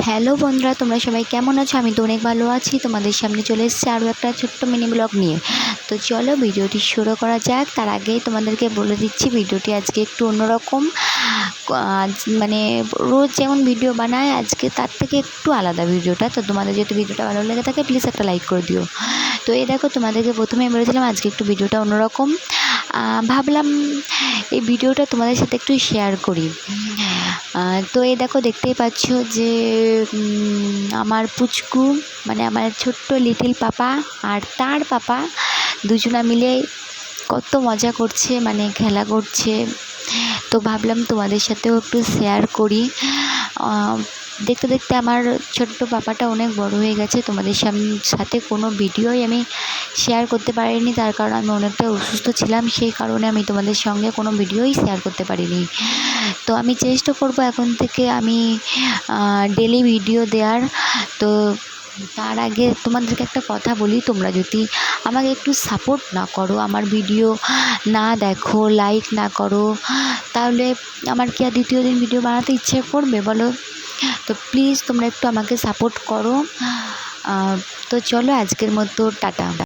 Hello বন্ধুরা, তোমরা সবাই কেমন আছো? আমি তো অনেক ভালো আছি। তোমাদের সামনে চলে এসেছি আরও একটা ছোট্ট মিনি ব্লগ নিয়ে। তো চলো ভিডিওটি শুরু করা যাক। তার আগেই তোমাদেরকে বলে দিচ্ছি ভিডিওটি আজকে একটু অন্যরকম। আজ মানে রোজ যেমন ভিডিও বানায় আজকে তার থেকে একটু আলাদা ভিডিওটা। তো তোমাদের যদি ভিডিওটা ভালো লেগে থাকে প্লিজ একটা লাইক করে দিও। তো এই দেখো, তোমাদেরকে প্রথমেই বলেছিলাম আজকে একটু ভিডিওটা অন্যরকম। ভাবলাম এই ভিডিওটা তোমাদের সাথে একটু শেয়ার করি। তো এই দেখো, দেখতেই পাচ্ছ যে আমার পুচকু মানে আমার ছোট্ট লিটিল পাপা আর তার পাপা দুজনা মিলে কত মজা করছে, মানে খেলা করছে। তো ভাবলাম তোমাদের সাথেও একটু শেয়ার করি। দেখতে দেখতে আমার ছোট্ট পাপাটা অনেক বড় হয়ে গেছে। তোমাদের সাথে কোনো ভিডিওই আমি শেয়ার করতে পারিনি, তার কারণ আমি অনেকটা অসুস্থ ছিলাম। সেই কারণে আমি তোমাদের সঙ্গে কোনো ভিডিওই শেয়ার করতে পারিনি। তো আমি চেষ্টা করব এখন থেকে আমি ডেলি ভিডিও দেওয়ার। তো তার আগে তোমাদেরকে একটা কথা বলি, তোমরা যদি আমাকে একটু সাপোর্ট না করো, আমার ভিডিও না দেখো, লাইক না করো, তাহলে আমার কি আর দ্বিতীয় দিন ভিডিও বানাতে ইচ্ছে করবে বলো? তো প্লিজ তোমরা একটু আমাকে সাপোর্ট করো। তো চলো আজকের মতো টাটা।